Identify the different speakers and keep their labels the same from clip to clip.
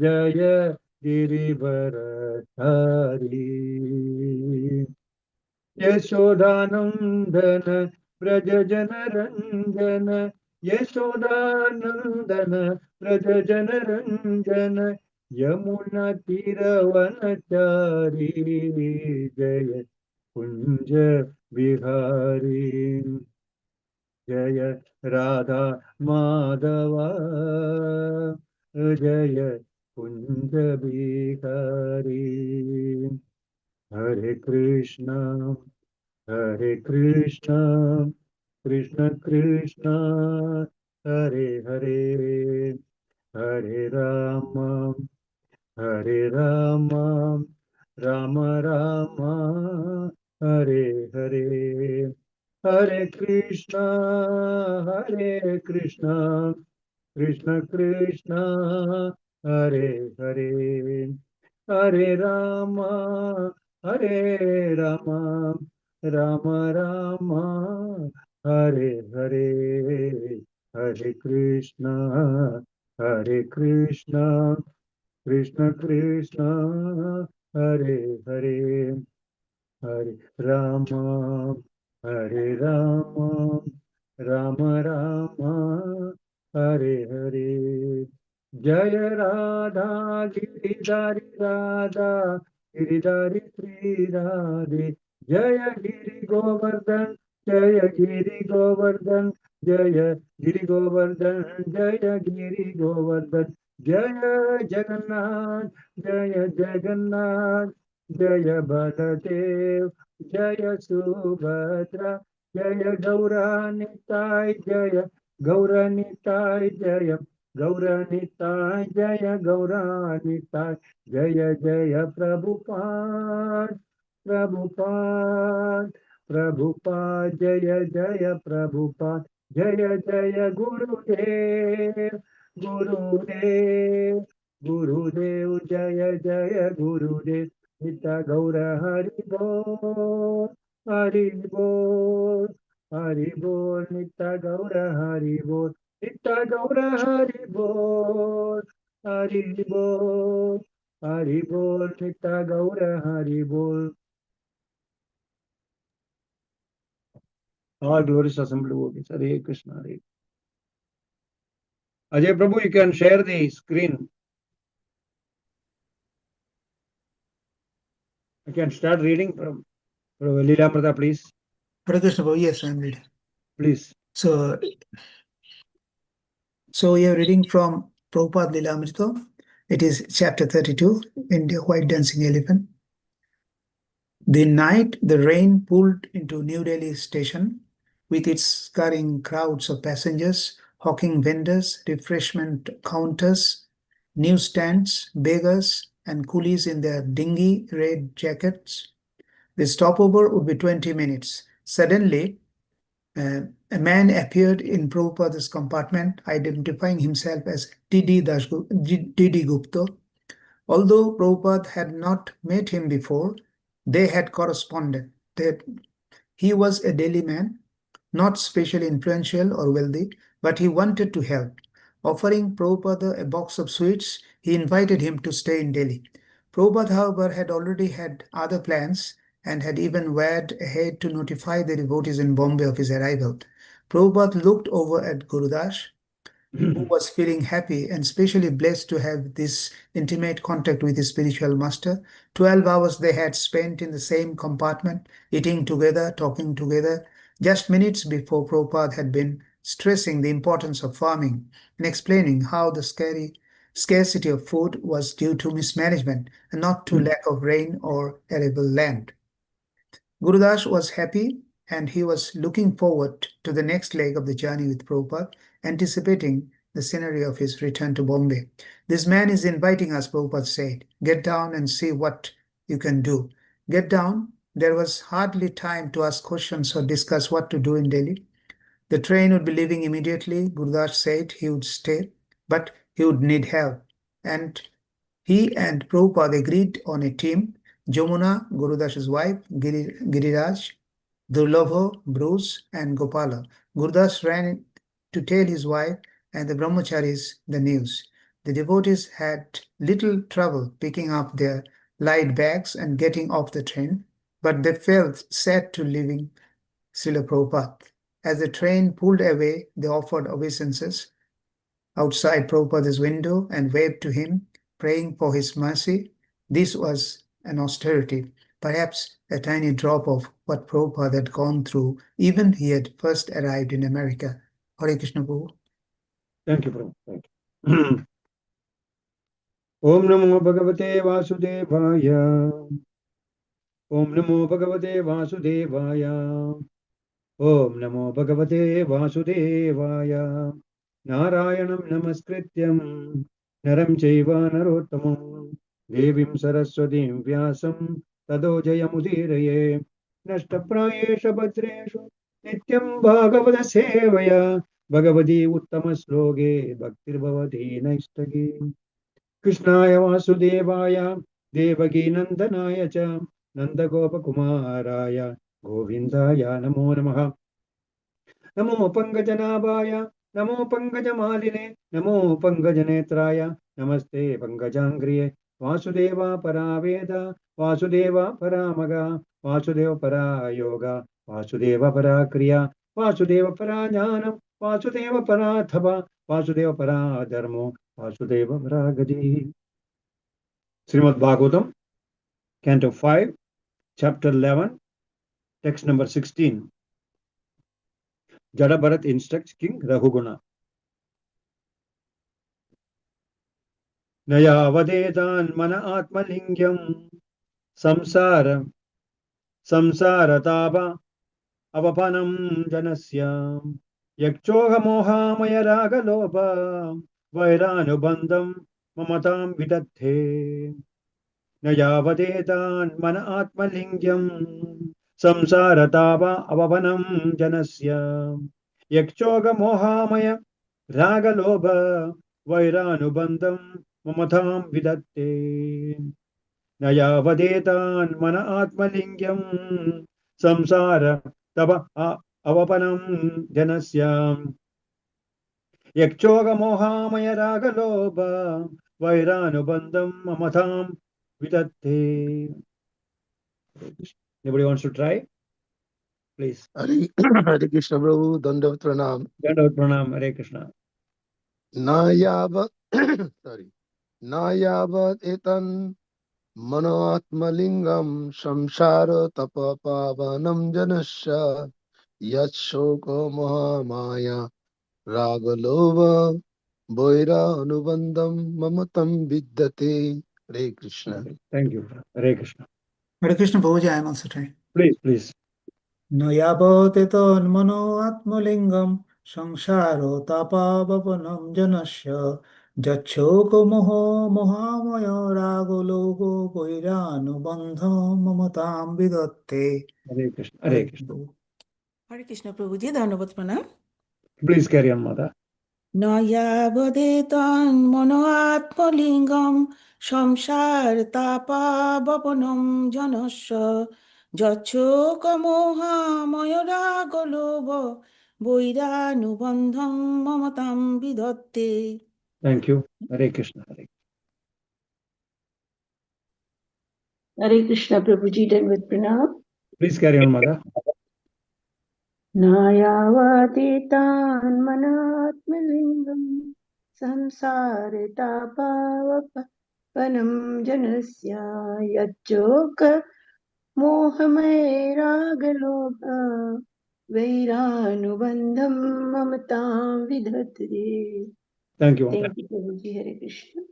Speaker 1: जय गिरिवरधारी यशोदानंदन व्रज जनरंजन यशोदानंदन व्रज जनरंजन यमुना तीरवनचारी जय कुंज विहारी जय राधा माधवा जय कुंज विहारी हरे कृष्ण कृष्ण कृष्ण हरे हरे हरे राम राम राम हरे हरे हरे कृष्ण कृष्ण कृष्ण हरे हरे हरे राम राम राम हरे हरे हरे कृष्ण कृष्ण कृष्ण हरे हरे हरे राम राम राम हरे हरे जय राधा गिरिधारी राधा गिरिधारी श्री राधे जय गिरि गोवर्धन जय गिरि गोवर्धन जय गिरि गोवर्धन जय गिरि गोवर्धन जय जगन्नाथ जय जगन्नाथ जय बलदेव जय सुभद्रा जय गौरानिताय जय गौरानिताय जय गौरानिताय जय गौरानिताय जय जय प्रभुपाद जय जय प्रभुपाद जय जय गुरुदेव गुरुदेव जय जय गुरुदेव नित्य गौर हरि बोल हरि बोल नित्य गौर हरि बोल नित्य गौर हरि बोल हरि बोल नित्य गौर हरि बोल. All glorious assembly devotees. Hare Krishna. Hare. Ajay Prabhu, you can share the screen. I can start reading from Leela Prada, please.
Speaker 2: Hare Krishna Prabhu, yes, I am reading.
Speaker 1: Please.
Speaker 2: So we are reading from Prabhupada Lilamrita. It is chapter 32, India White Dancing Elephant. The night the rain pulled into New Delhi station with its scurrying crowds of passengers, hawking vendors, refreshment counters, newsstands, beggars, and coolies in their dingy red jackets. The stopover would be 20 minutes. Suddenly, a man appeared in Prabhupada's compartment, identifying himself as D.D. Gupta. Although Prabhupada had not met him before, they had corresponded. He was a Delhi man, not specially influential or wealthy, but he wanted to help. Offering Prabhupada a box of sweets, he invited him to stay in Delhi. Prabhupada, however, had already had other plans and had even wired ahead to notify the devotees in Bombay of his arrival. Prabhupada looked over at Gurudas, who was feeling happy and especially blessed to have this intimate contact with his spiritual master. 12 hours they had spent in the same compartment, eating together, talking together. Just minutes before, Prabhupada had been stressing the importance of farming and explaining how the scarcity of food was due to mismanagement and not to lack of rain or arable land. Gurudas was happy and he was looking forward to the next leg of the journey with Prabhupada, anticipating the scenery of his return to Bombay. This man is inviting us, Prabhupada said. Get down and see what you can do. Get down. There was hardly time to ask questions or discuss what to do in Delhi. The train would be leaving immediately. Gurudas said he would stay, but he would need help. And he and Prabhupada agreed on a team. Jamuna, Gurudas's wife, Giriraj, Durlabha, Bruce, and Gopala. Gurudas ran to tell his wife and the brahmacharis the news. The devotees had little trouble picking up their light bags and getting off the train, but they felt sad to leaving Srila Prabhupada. As the train pulled away, they offered obeisances outside Prabhupada's window and waved to him, praying for his mercy. This was an austerity, perhaps a tiny drop of what Prabhupada had gone through even he had first arrived in America. Hare Krishna Prabhu.
Speaker 1: Thank you, Prabhu. Thank you. Om Namo Bhagavate Vasudevaya. Om Namo Bhagavate Vasudevaya. Om Namo Bhagavate Vasudevaya. Narayanam Namaskrityam Naram Chaiva Narottamam Devim Saraswatim Vyasam Tado Jayamudiraye Nashtaprayesha Bhadreshu Nityam Bhagavata Sevaya Bhagavati Uttama Sloge Bhaktir Bhavati Naistagi Krishnaya Vasudevaya Devaki Nandanaya Cha Nandagopakumaraya Govindaya Namo Namaha Namo Pangajanaಭಾಯ Namo Pangajamaline Namo Pangajanetraya Namaste Pangajangriye Vasudeva Paraveda Vasudeva Paramaga Vasudeva Parayoga Vasudeva Parakriya Vasudeva Paranyanam Vasudeva Parathava Vasudeva Paradharmo Vasudeva Paragadi Srimad Bhagavatam Canto 5 Chapter 11 Text number 16 Jada Bharat instructs King Raghuguna. Naya vadetan mana atmalingyam samsara taba avapanam janasya yakchoha moha maya raga loba vairanu mamatam vidathe. Naya vadetan mana atmalingyam samsara taba avapanam janasya yakchoga mohamaya raga loba vairanu mamatham vidatte. Naya vadetan mana atmalingyam samsara taba avapanam janasya yakchoga mohamaya raga loba vairanu mamatham vidatte. Anybody wants to try? Please.
Speaker 3: Hare Krishna Prabhu, Dandavat Pranam.
Speaker 1: Dandavat Pranam, Hare Krishna.
Speaker 3: Nayavat, sorry. Nayavat etan manoatmalingam samsara tapa pavanam janasya yatshoko mahamaya ragalova boira anubandam mamatam vidyate. Hare Krishna.
Speaker 1: Thank you. Hare Krishna.
Speaker 2: Hare Krishna Prabhuji, I am also trying.
Speaker 1: Please.
Speaker 2: Nayabhate tanmano atmalingam samsaro tapavanam janasya jachoko moho mohamaya ragologo vairanu bandham mamatam vidatte.
Speaker 1: Hare Krishna. Hare Krishna.
Speaker 4: Hare Krishna Prabhuji, Dandavat Pranam.
Speaker 1: Please carry on, Mother.
Speaker 4: Naya vadetan mano atmalingam samsar tapa vapanam janasya jachoka moha mayara goloba vairanu mamatam vidatte.
Speaker 1: Thank you. Hare Krishna.
Speaker 5: Hare Krishna Prabhuji, Dandavat Pranam.
Speaker 1: Please carry on, Mother.
Speaker 5: Nayavaditan manatmalingam samsare tapavapanam janasya yachoka mohamay ragalobha vairanu mamatam vidhatre.
Speaker 1: Thank you, Mother.
Speaker 5: Thank you, Prabhuji. Hare Krishna.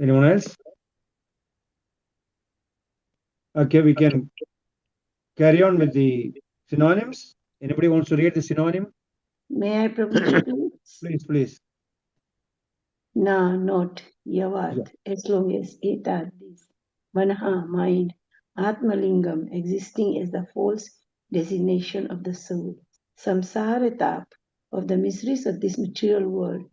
Speaker 1: Anyone else? Okay, we can carry on with the synonyms. Anybody wants to read the synonym?
Speaker 5: May I, Prabhuji, please?
Speaker 1: Please.
Speaker 5: Na, not Yavad, as long as Etat, this. Manaha, mind. Atmalingam, existing as the false designation of the soul. Samsaratap, of the miseries of this material world.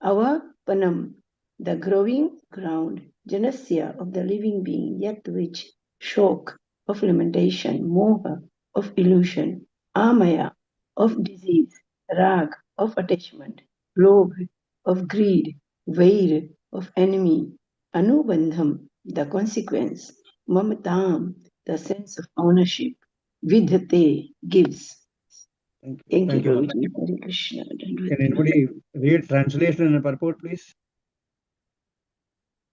Speaker 5: Avapanam, the growing ground. Janasya, of the living being, yet which. Shok, of lamentation. Moha, of illusion. Amaya, of disease. Rag, of attachment, lobh of greed, vair of enemy, anubandham, the consequence, mamatam, the sense of ownership, vidhate, gives. Thank you,
Speaker 1: Mataji.
Speaker 5: Prabhuji. Hare Krishna.
Speaker 1: Can anybody read translation and purport, please?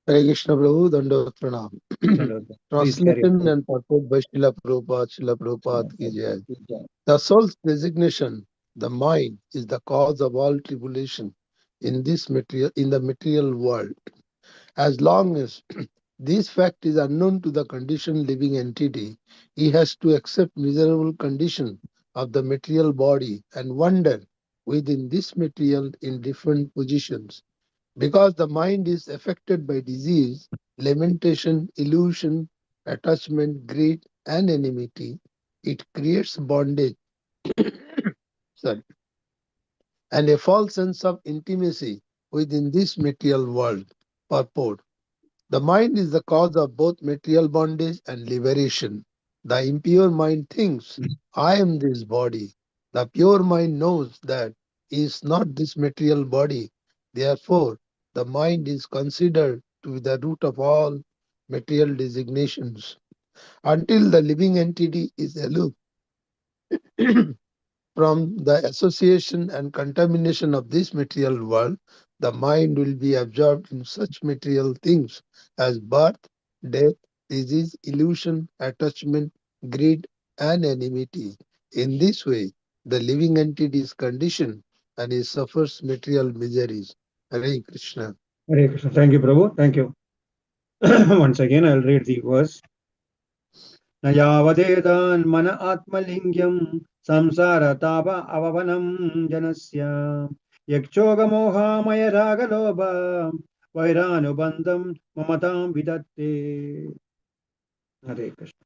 Speaker 3: Hare Krishna Prabhu, Dandavata Pranam.
Speaker 1: Please carry
Speaker 3: Translation
Speaker 1: on.
Speaker 3: and purport by Srila Prabhupada ki jai. The soul's designation, the mind, is the cause of all tribulation in the material world. As long as this fact is unknown to the conditioned living entity, he has to accept miserable condition of the material body and wander within this material in different positions. Because the mind is affected by disease, lamentation, illusion, attachment, greed, and enmity, it creates bondage sorry, and a false sense of intimacy within this material world. Purport. The mind is the cause of both material bondage and liberation. The impure mind thinks, I am this body. The pure mind knows that he is not this material body. Therefore, the mind is considered to be the root of all material designations. Until the living entity is aloof from the association and contamination of this material world, the mind will be absorbed in such material things as birth, death, disease, illusion, attachment, greed, and enmity. In this way, the living entity is conditioned and he suffers material miseries. Hare Krishna.
Speaker 1: Hare Krishna. Thank you, Prabhu. Thank you. Once again, I'll read the verse. Nayavadedan mana atmalingyam samsara taba avavanam janasya yakchoga moha maya ragaloba vairanu mamatam vidatte. Hare Krishna.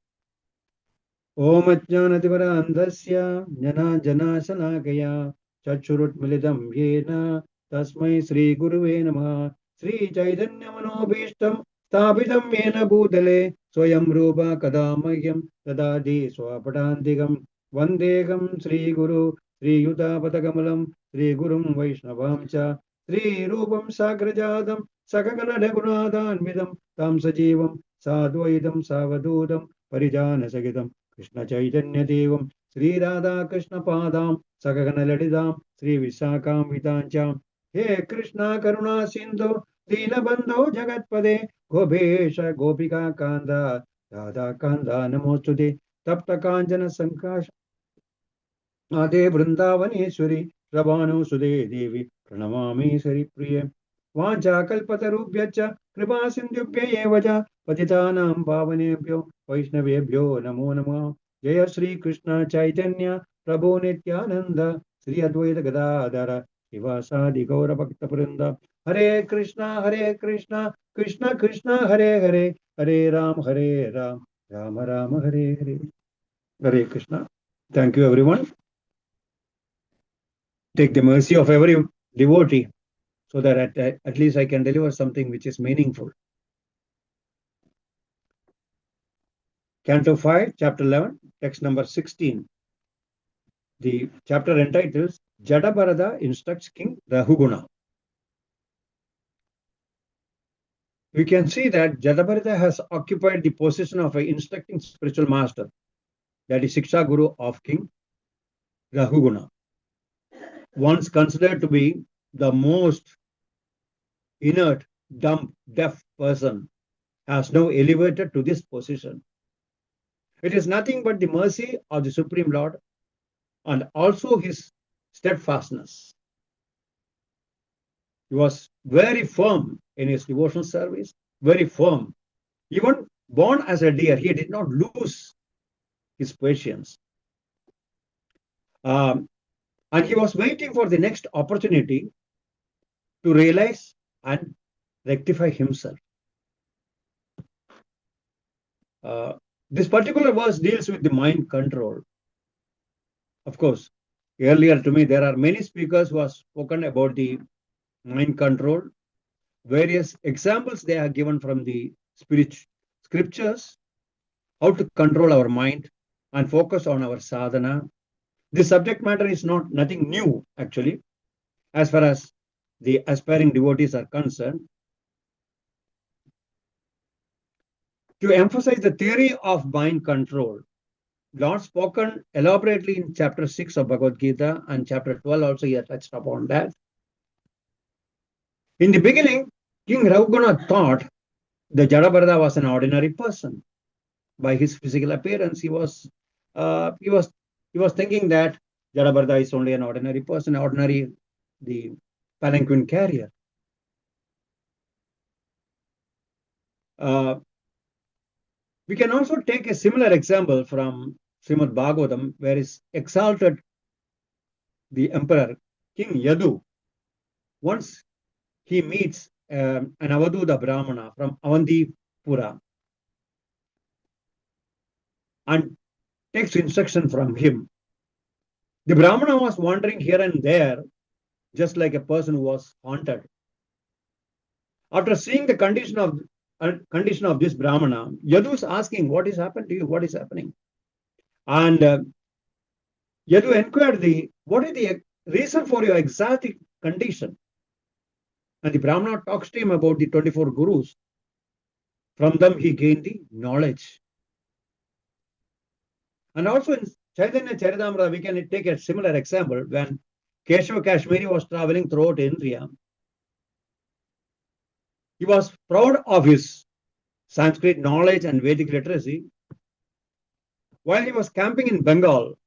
Speaker 1: Om Ajnanativarandhasya Jana Janashanakaya Chachurutmilitam Yena Tasmai Sri Guruve Namaha Sri Chaitanya Manobhishtam Sthapitam Yena Bhutale Swayam Rupa Kadamahyam Tadadi Swapatantikam Vandegam Sri Guru Sri Yuta Patagamalam Sri Gurum Vaishnavam Cha Sri Rupam Sagrajadam Sakagana Raghunathanvidam Tam Sajivam Sadvaitam Savadudam Parijana Sagitam Krishna Chaitanya Devam Sri Radha Krishna Padam Sakagana Ladidam Sri Visakam Vitancham He Krishna Karuna Sindhu Dinabandho Jagatpade Gobesha Gopika Kanda Radha Kanda Namostude Tapta Kanjana Sankash Ade Vrindavaneshwari Rabhanu Sude Devi Pranamami Sari Priya Vancha Kalpatarubhyacha Kripa Sindhubhya Evaja Patitanam Pavanebhyo Vaishnavebhyo Namo Namo Jaya Sri Krishna Chaitanya Prabhu Nityananda Sri Advaita Gadadhara Srivasadi Gaura Bhakta Vrinda Hare Krishna Krishna Krishna Hare Hare Hare Ram Rama Rama Hare Hare. Hare Krishna. Thank you everyone. Take the mercy of every devotee so that at least I can deliver something which is meaningful. Canto 5, chapter 11, text number 16. The chapter entitles Jadabharata instructs King Rahuguna. We can see that Jadabharata has occupied the position of an instructing spiritual master, that is Shiksha Guru of King Rahuguna, once considered to be the most inert, dumb, deaf person, has now elevated to this position. It is nothing but the mercy of the Supreme Lord and also his steadfastness. He was very firm in his devotional service, very firm. Even born as a deer, he did not lose his patience. And he was waiting for the next opportunity to realize and rectify himself. This particular verse deals with the mind control. Of course, earlier to me, there are many speakers who have spoken about the mind control. Various examples they are given from the scriptures, how to control our mind and focus on our sadhana. This subject matter is nothing new, actually. as far as the aspiring devotees are concerned. To emphasize the theory of mind control, Lord spoken elaborately in chapter 6 of Bhagavad Gita, and chapter 12 also he has touched upon that. In the beginning, King Raghugana thought the Jadabharata was an ordinary person. By his physical appearance, he was thinking that Jadabharata is only an ordinary person, the palanquin carrier. We can also take a similar example from Srimad Bhagavatam, where is exalted the emperor, King Yadu. Once he meets an Avaduta Brahmana from Avantipura and takes instruction from him. The Brahmana was wandering here and there, just like a person who was haunted. After seeing the condition of this Brahmana, Yadu is asking, what has happened to you? What is happening? And Yadu inquired, what is the reason for your exotic condition? And the Brahmana talks to him about the 24 gurus. From them he gained the knowledge. And also in Chaitanya Charitamrita, we can take a similar example. When Keshava Kashmiri was traveling throughout India, he was proud of his Sanskrit knowledge and Vedic literacy. While he was camping in Bengal,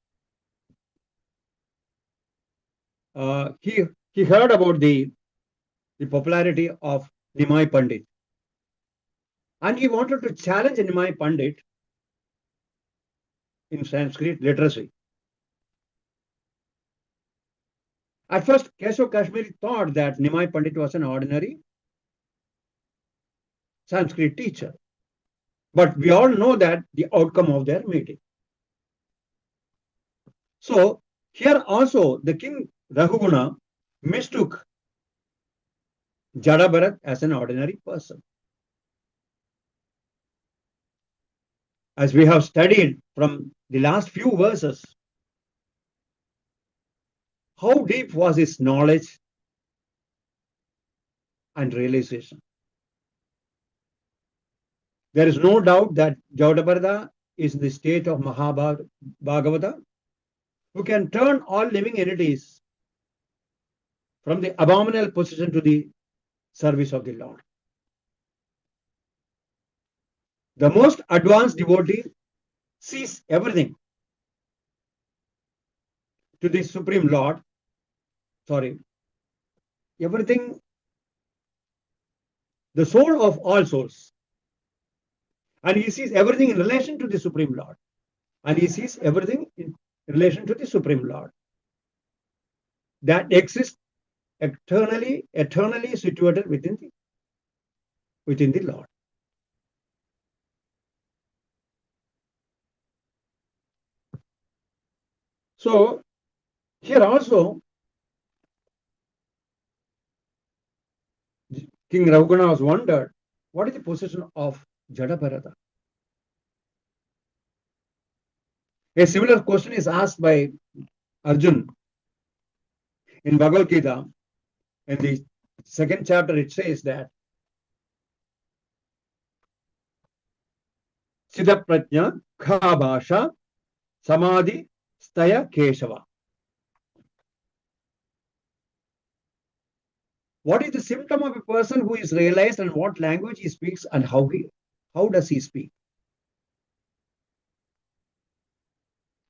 Speaker 1: he heard about the popularity of Nimai Pandit. And he wanted to challenge Nimai Pandit in Sanskrit literacy. At first, Keshav Kashmiri thought that Nimai Pandit was an ordinary Sanskrit teacher. But we all know that the outcome of their meeting. So here also the King Raghugana mistook Jadabharat as an ordinary person. As we have studied from the last few verses, how deep was his knowledge and realization? There is no doubt that Jadabharata is in the state of Mahabhagavata, who can turn all living entities from the abominable position to the service of the Lord. The most advanced devotee sees everything to the Supreme Lord. Everything, the soul of all souls. And he sees everything in relation to the Supreme Lord. And he sees everything in relation to the Supreme Lord. That exists eternally situated within the Lord. So here also, King Raghugana was wondered, what is the position of Jadabharata? A similar question is asked by Arjun in Bhagavad Gita. In the second chapter, it says that Siddha Prajna Khabhasha Samadhi Staya Keshava. What is the symptom of a person who is realized, and what language he speaks, and how does he speak?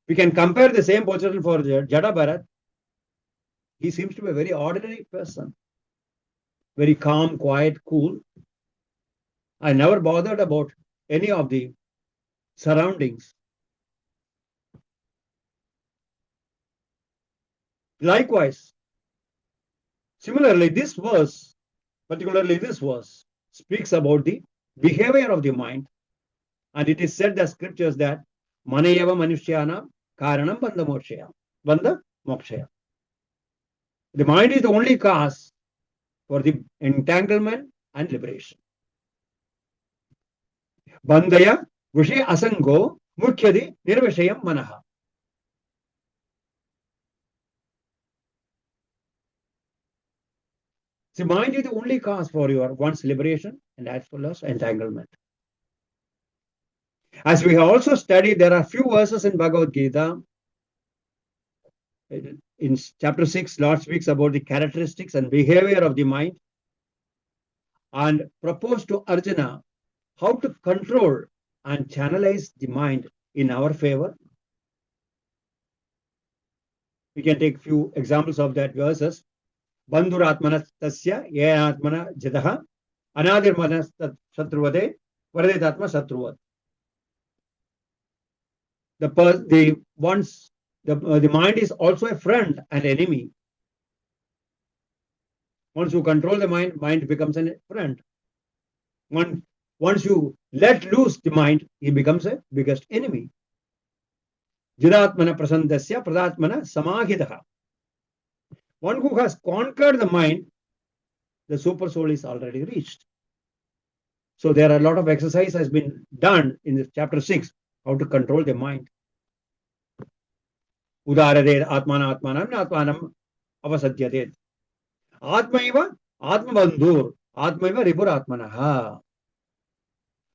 Speaker 1: We can compare the same position for Jadabharat. He seems to be a very ordinary person. Very calm, quiet, cool. I never bothered about any of the surroundings. Likewise, similarly, this verse, particularly this verse, speaks about the behavior of the mind. And it is said, the scriptures, that Manayava Manushyana Karanam Bandha Mokshaya. The mind is the only cause for the entanglement and liberation. Bandhaya Vishay Asango Mukhyadi Nirvishayam Manaha. The mind is the only cause for your one's liberation and as well as entanglement. As we have also studied, there are few verses in Bhagavad Gita. In chapter 6, Lord speaks about the characteristics and behavior of the mind and proposed to Arjuna how to control and channelize the mind in our favor. We can take few examples of that verses. Bandhuratmana tasya yeatmana jadaha anadirmana satruvade varadetatma satruvat. The mind is also a friend and enemy. Once you control the mind becomes a friend. Once you let loose the mind, he becomes a biggest enemy. Jidatmana prasandasya pradatmana samahidaha. One who has conquered the mind, the super soul is already reached. So there are a lot of exercise has been done in this chapter 6, how to control the mind. Udarade atmana atmanam atmanam avasadyate. Atmaiva atmabandhur atmaiva ripur atmanaha.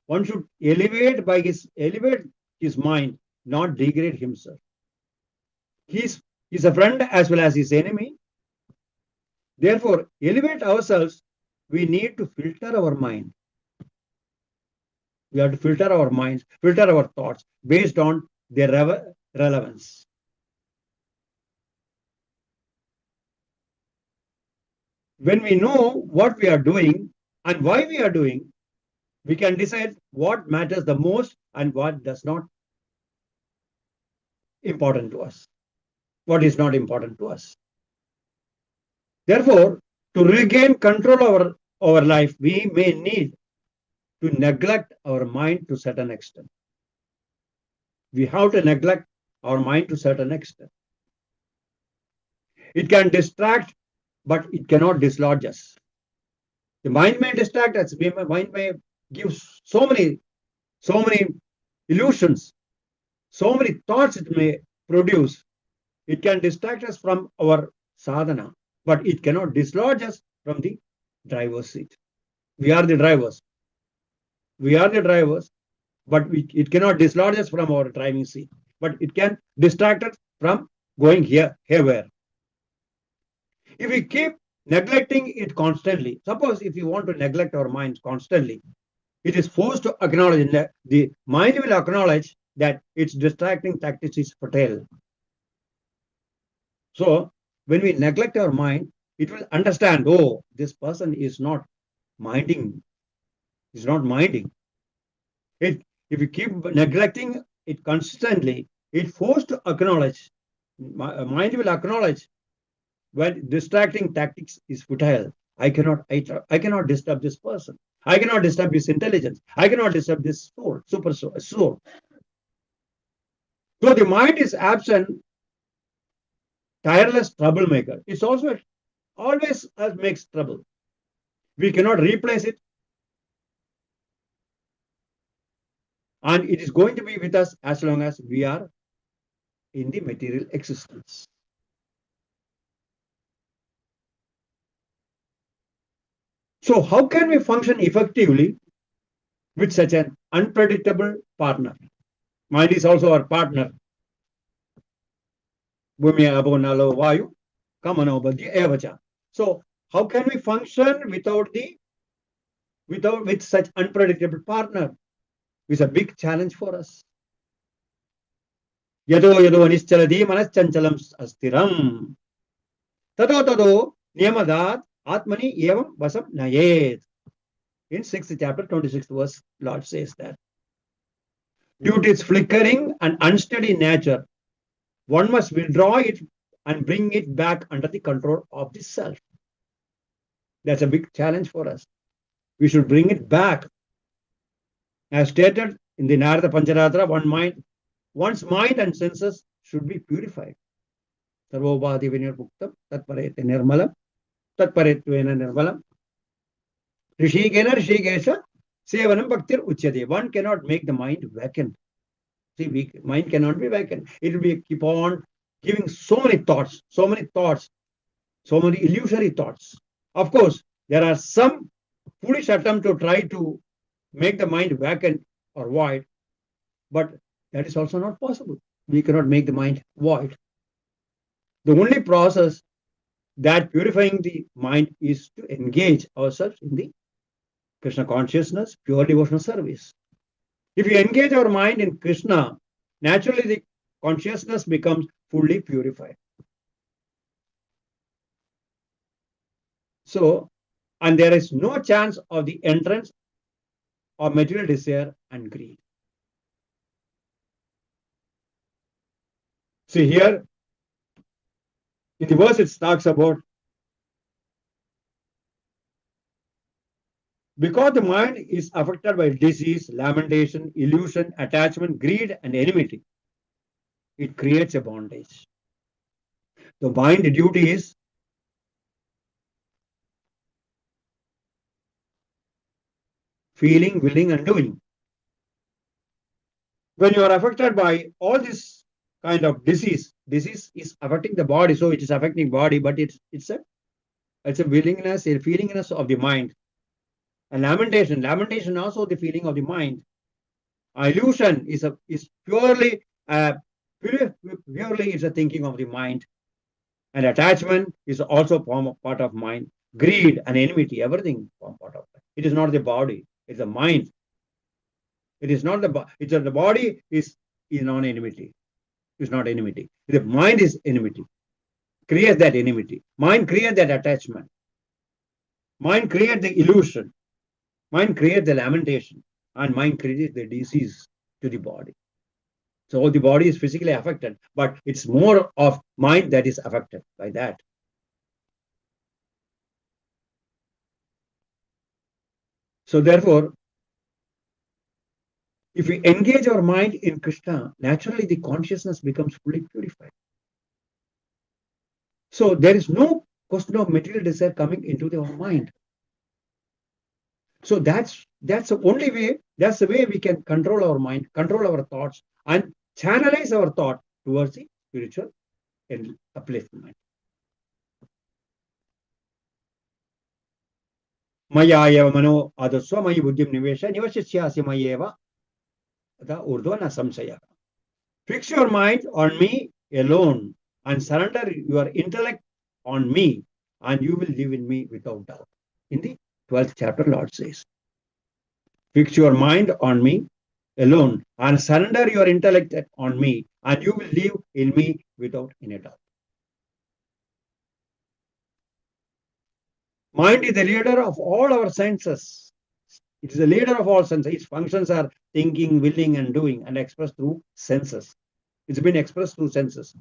Speaker 1: One should elevate his mind, not degrade himself. He's a friend as well as his enemy. Therefore, elevate ourselves, we need to filter our mind. We have to filter our minds, filter our thoughts based on their relevance. When we know what we are doing and why we are doing, we can decide what matters the most and what does not important to us, what is not important to us. Therefore, to regain control over our life, we may need to neglect our mind to a certain extent. We have to neglect our mind to a certain extent. It can distract, but it cannot dislodge us. The mind may distract us, the mind may give so many illusions, so many thoughts it may produce. It can distract us from our sadhana, but it cannot dislodge us from the driver's seat. We are the drivers. But it cannot dislodge us from our driving seat. But it can distract us from going here. If we keep neglecting it constantly, suppose if you want to neglect our minds constantly, it is forced to acknowledge, the mind will acknowledge that its distracting tactics is fertile. So when we neglect our mind, it will understand, oh, this person is not minding. If you keep neglecting it consistently, it forced to acknowledge, mind will acknowledge when distracting tactics is futile. I cannot disturb this person. I cannot disturb his intelligence. I cannot disturb this soul, super soul. So the mind is absent, tireless troublemaker. It's also always makes trouble. We cannot replace it. And it is going to be with us as long as we are in the material existence. So how can we function effectively with such an unpredictable partner? Mind is also our partner. So how can we function with such unpredictable partner? It's a big challenge for us. Yado nischaladi manaschanchalam astiram. Tado niyamadat atmani evam vasam nayet. In 6th chapter, 26th verse, Lord says that. Due to its flickering and unsteady nature, one must withdraw it and bring it back under the control of the self. That's a big challenge for us. We should bring it back. As stated in the Narada Pancharatra, one's mind and senses should be purified. Sarvobhadi vinirmuktam tatparete nirmalam tatparetvena nirmalam rishikena rishikesha sevanam bhaktir uchyate. One cannot make the mind vacant. See, mind cannot be vacant. It will keep on giving so many thoughts, so many illusory thoughts Of course, there are some foolish attempt to try to make the mind vacant or void, but that is also not possible. We cannot make the mind void. The only process that purifying the mind is to engage ourselves in the Krishna consciousness, pure devotional service. If we engage our mind in Krishna, naturally the consciousness becomes fully purified. So, and there is no chance of the entrance of material desire and greed. See here, in the verse it talks about, because the mind is affected by disease, lamentation, illusion, attachment, greed, and enmity, it creates a bondage. The mind duty is feeling, willing, and doing. When you are affected by all this kind of disease is affecting the body, so it is affecting body, but it's a willingness, a feelingness of the mind. And lamentation also the feeling of the mind. Illusion is purely is a thinking of the mind. And attachment is also part of mind. Greed and enmity, everything form part of it. It is not the body, it's the mind. It is not the body. It's the body is non-enmity. It's not enmity. The mind is enmity. Creates that enmity. Mind creates that attachment. Mind creates the illusion. Mind creates the lamentation. And mind creates the disease to the body. So the body is physically affected, but it's more of mind that is affected by that. So therefore, if we engage our mind in Krishna, naturally the consciousness becomes fully purified. So there is no question of material desire coming into our mind. So that's the only way, that's the way we can control our mind, control our thoughts, and channelize our thought towards the spiritual and upliftment. Maya eva mano adaswa mayi buddhim nivesha nivashisyasi mayeva the urdhvana samsaya. Fix your mind on me alone and surrender your intellect on me, and you will live in me without doubt. In the 12th chapter, Lord says, fix your mind on me alone and surrender your intellect on me, and you will live in me without any doubt. Mind is the leader of all our senses. It is the leader of all senses. Its functions are thinking, willing, and doing, and expressed through senses. It's been expressed through senses.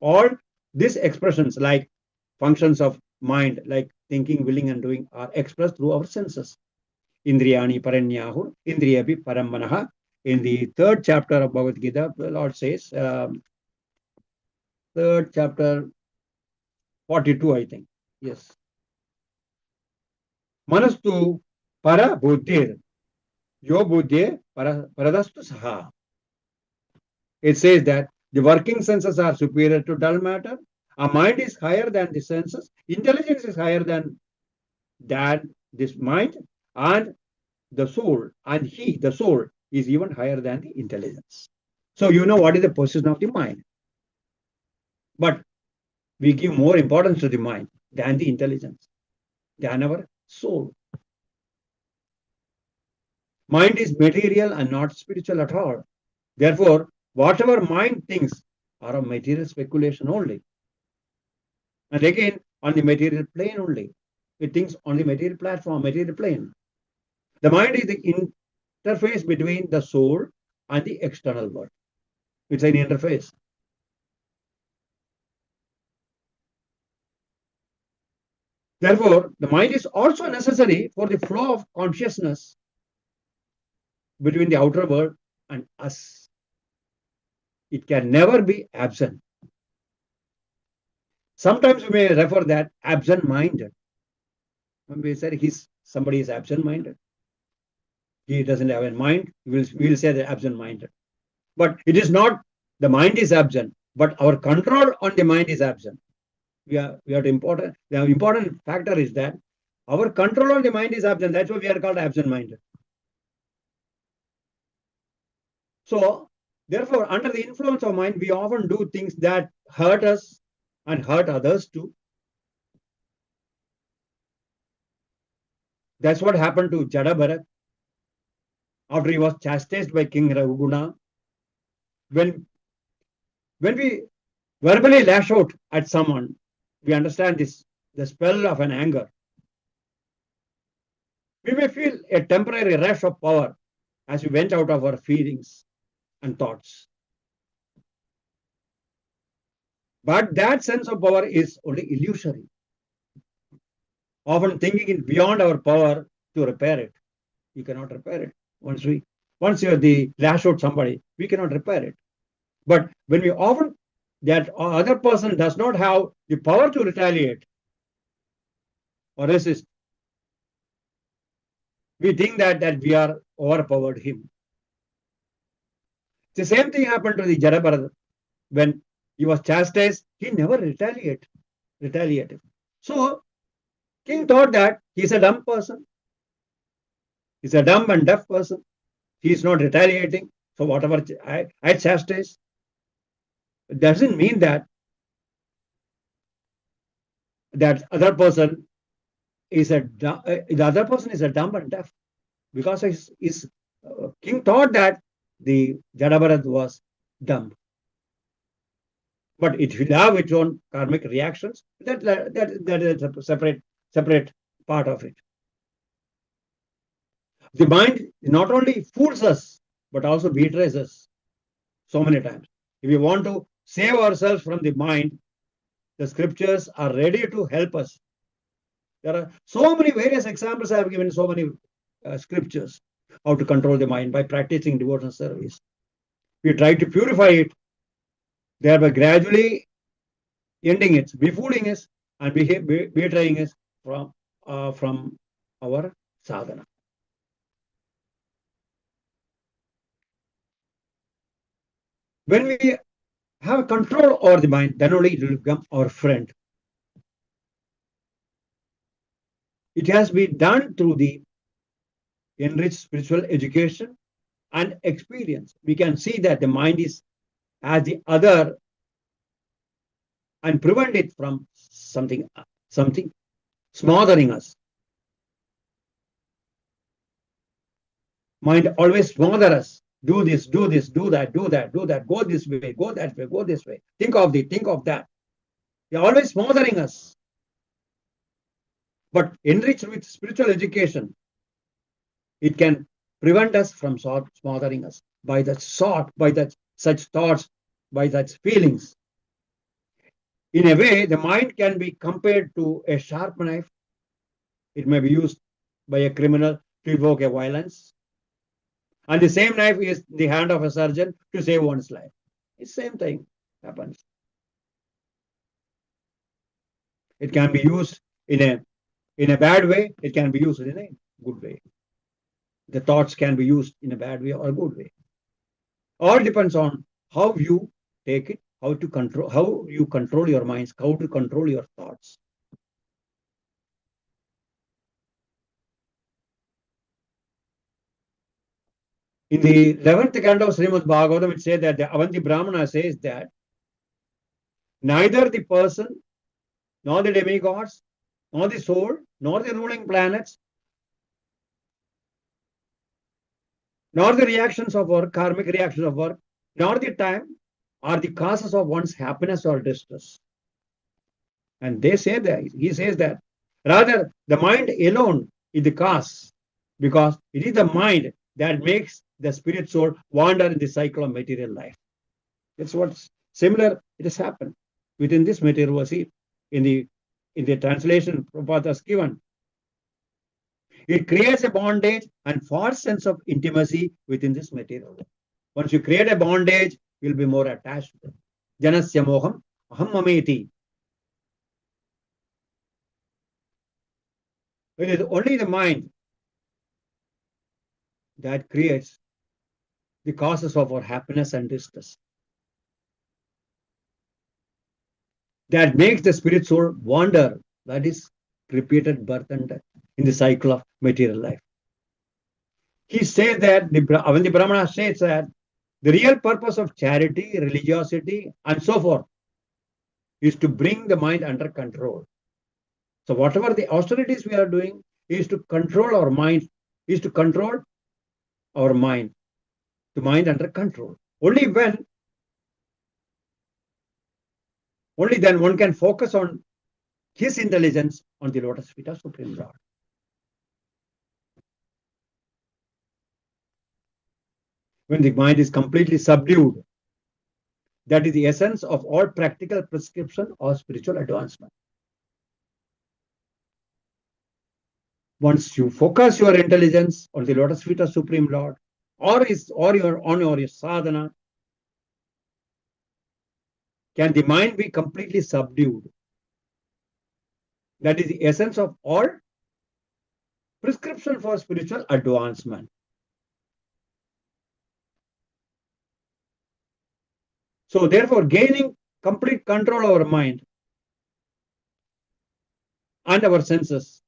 Speaker 1: All these expressions, like functions of mind, like thinking, willing, and doing, are expressed through our senses. Indriyani paranyahur, indriyapi paramanaha. In the 3rd chapter of Bhagavad Gita, the Lord says, 3rd chapter, 42, I think. Yes. Manastu para buddhir, yo buddhi paradastu saha. It says that the working senses are superior to dull matter. Our mind is higher than the senses. Intelligence is higher than this mind, and the soul, and the soul, is even higher than the intelligence. So you know what is the position of the mind. But we give more importance to the mind than the intelligence, than our soul. Mind is material and not spiritual at all. Therefore, whatever mind thinks are of material speculation only. And again, on the material plane only. It thinks on the material platform, material plane. The mind is the interface between the soul and the external world. It's an interface. Therefore, the mind is also necessary for the flow of consciousness between the outer world and us. It can never be absent. Sometimes we may refer that absent-minded. When we say somebody is absent-minded, he doesn't have a mind, we will say that absent-minded. But it is not the mind is absent, but our control on the mind is absent. The important factor is that Our control on the mind is absent. That's why we are called absent-minded. So, therefore, under the influence of mind, we often do things that hurt us and hurt others too. That's what happened to Jada after he was chastised by King Raghuguna. When we verbally lash out at someone, we understand this, the spell of an anger. We may feel a temporary rush of power as we went out of our feelings and thoughts. But that sense of power is only illusory. Often thinking it beyond our power to repair it. You cannot repair it. Once you the lash out somebody, we cannot repair it. But when we often that other person does not have the power to retaliate or resist, we think that we are overpowered him. The same thing happened to the Jada when he was chastised. He never retaliated. So king thought that he's a dumb person. He's a dumb and deaf person. He is not retaliating. So whatever I chastise, it doesn't mean that other person is the other person is a dumb and deaf, because king thought that the Jada was dumb. But it will have its own karmic reactions. That is a separate part of it. The mind not only fools us, but also betrays us so many times. If we want to save ourselves from the mind, the scriptures are ready to help us. There are so many various examples I have given, so many scriptures, how to control the mind by practicing devotional service. We try to purify it, thereby gradually ending it, befooling us and betraying us from our sadhana. When we have control over the mind, then only it will become our friend. It has been done through the enriched spiritual education and experience. We can see that the mind is as the other and prevent it from something smothering us. Mind always smother us. Do this, do that, go this way, go that way, go this way. Think of that. They're always smothering us. But enriched with spiritual education, it can prevent us from smothering us by such thoughts, by such feelings. In a way, the mind can be compared to a sharp knife. It may be used by a criminal to evoke a violence. And the same knife is in the hand of a surgeon to save one's life. The same thing happens. It can be used in a bad way. It can be used in a good way. The thoughts can be used in a bad way or a good way. All depends on how you take it, how you control your minds, how to control your thoughts. In the 11th canto of Srimad Bhagavatam, it says that the Avanti Brahmana says that neither the person, nor the demigods, nor the soul, nor the ruling planets, nor the reactions of work, karmic reactions of work, nor the time are the causes of one's happiness or distress. And they say that, he says that, rather the mind alone is the cause, because it is the mind that makes the spirit soul wander in the cycle of material life. That's what's similar. It has happened within this material was in the translation Prabhupada has given. It creates a bondage and false sense of intimacy within this material. Once you create a bondage, you'll be more attached to it. Janasya moham aham mameti. It is only the mind that creates the causes of our happiness and distress. That makes the spirit soul wander. That is repeated birth and death. in the cycle of material life. He said that when the Brahmana says that the real purpose of charity, religiosity, and so forth is to bring the mind under control. So whatever the austerities we are doing is to control our mind, is to control our mind, the mind under control. Only then one can focus on his intelligence on the lotus feet of Supreme Lord. When the mind is completely subdued, that is the essence of all practical prescription or spiritual advancement. Once you focus your intelligence on the lotus feet of Supreme Lord, or your sadhana, can the mind be completely subdued? That is the essence of all prescription for spiritual advancement. So therefore, gaining complete control over mind and our senses,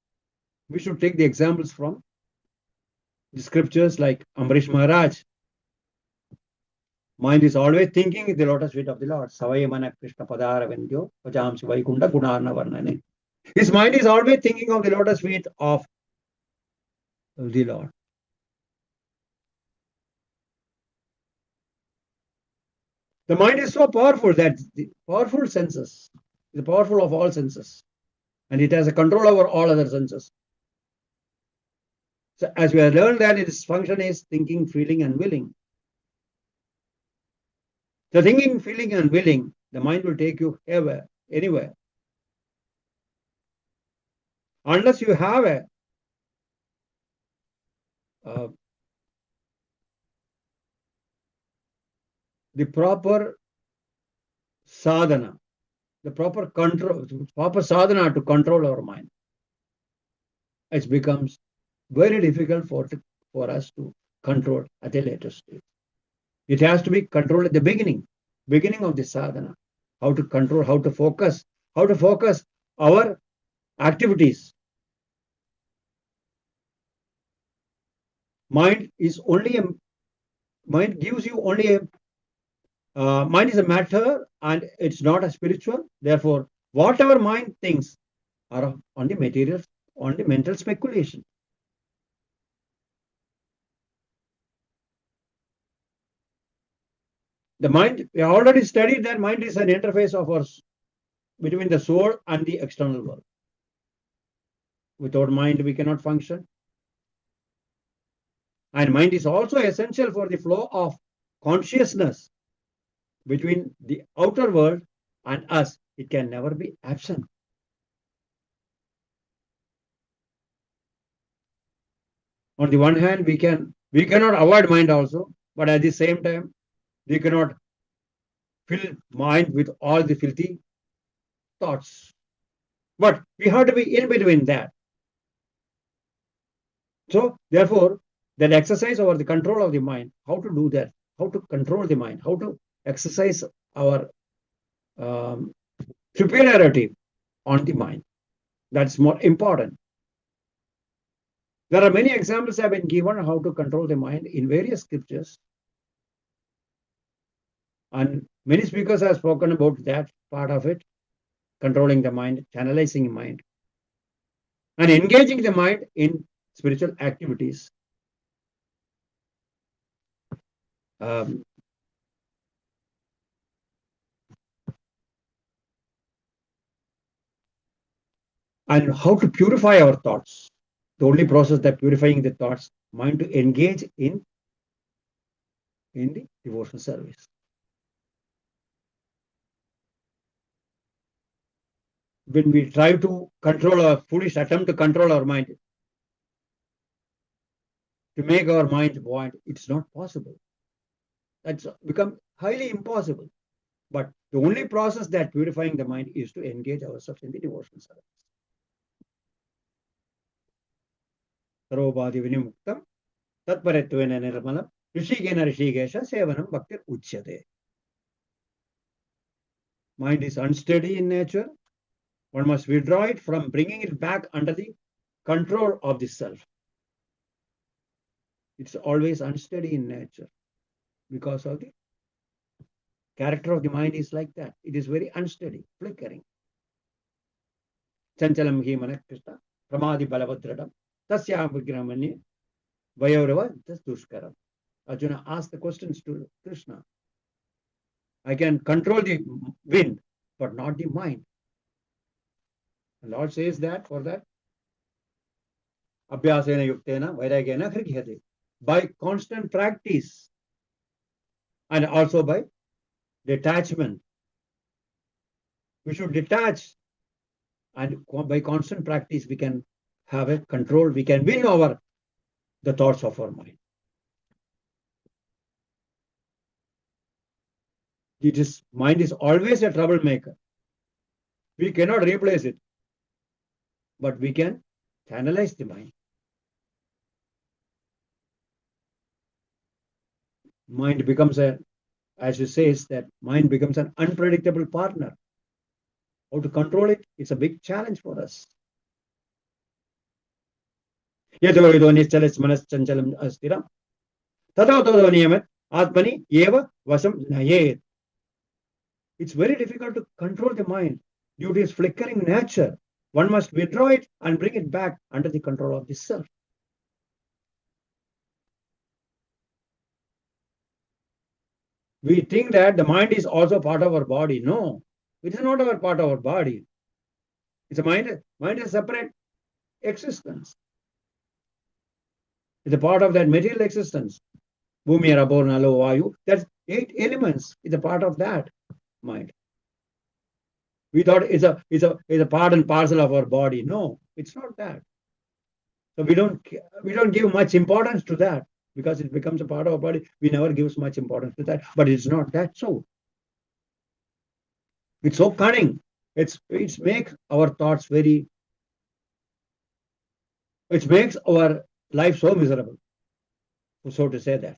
Speaker 1: we should take the examples from the scriptures like Amrish Maharaj. Mind is always thinking in the lotus feet of the Lord. Savayamana Krishna Padara Vendyo Vajamsi Vaikunda Gunarna Varnane. His mind is always thinking of the lotus feet of the Lord. The mind is so powerful that the powerful senses, the powerful of all senses, and it has a control over all other senses. So as we have learned that its function is thinking, feeling, and willing. The thinking, feeling, and willing, the mind will take you anywhere. Unless you have the proper sadhana, the proper sadhana to control our mind, it becomes very difficult for us to control at a later stage. It has to be controlled at the beginning of the sadhana. How to control, how to focus our activities. Mind gives you only mind is a matter and it's not a spiritual. Therefore, whatever mind thinks are on the material, on the mental speculation. The mind, we already studied that mind is an interface of ours between the soul and the external world. Without mind, we cannot function. And mind is also essential for the flow of consciousness between the outer world and us. It can never be absent. On the one hand, we cannot avoid mind also, but at the same time, we cannot fill mind with all the filthy thoughts. But we have to be in between that. So, therefore, that exercise over the control of the mind, how to do that, how to control the mind, how to exercise our superiority on the mind. That's more important. There are many examples have been given how to control the mind in various scriptures. And many speakers have spoken about that part of it, controlling the mind, channelizing the mind, and engaging the mind in spiritual activities. And how to purify our thoughts. The only process that purifying the thoughts, mind to engage in the devotional service. When we try to control our foolish attempt to control our mind, to make our mind buoyant, it's not possible. That's become highly impossible. But the only process that purifying the mind is to engage ourselves in the devotional service. Sarvobhadi vinimuktam tatparetvena nirmalam rishigena rishigesha sevanam bhaktir uchyate. Mind is unsteady in nature. One must withdraw it from bringing it back under the control of the self. It's always unsteady in nature because of the character of the mind is like that. It is very unsteady, flickering. Chanchalam hi mana Krishna, pramadi balavadradam, tasya vigramani, vayorava duskaram. Arjuna asked the questions to Krishna. I can control the wind, but not the mind. The Lord says that for that. Abhyasena yuktena vairagyena hriyate. By constant practice and also by detachment. We should detach, and by constant practice we can have a control, we can win over the thoughts of our mind. Mind is always a troublemaker. We cannot replace it, but we can channelize the mind. Mind becomes as you say, that mind becomes an unpredictable partner. How to control it? It's a big challenge for us. It's very difficult to control the mind due to its flickering nature. One must withdraw it and bring it back under the control of the self. We think that the mind is also part of our body. No, it is not our part of our body. It's a mind. Mind is a separate existence. It's a part of that material existence. Bhumi, Rabor, Nalo, Vayu. That's 8 elements. It's a part of that mind. We thought it's a part and parcel of our body. No, it's not that. So we don't give much importance to that because it becomes a part of our body. We never give much importance to that. But it's not that so. It's so cunning. It makes our thoughts very. It makes our life so miserable. So to say that.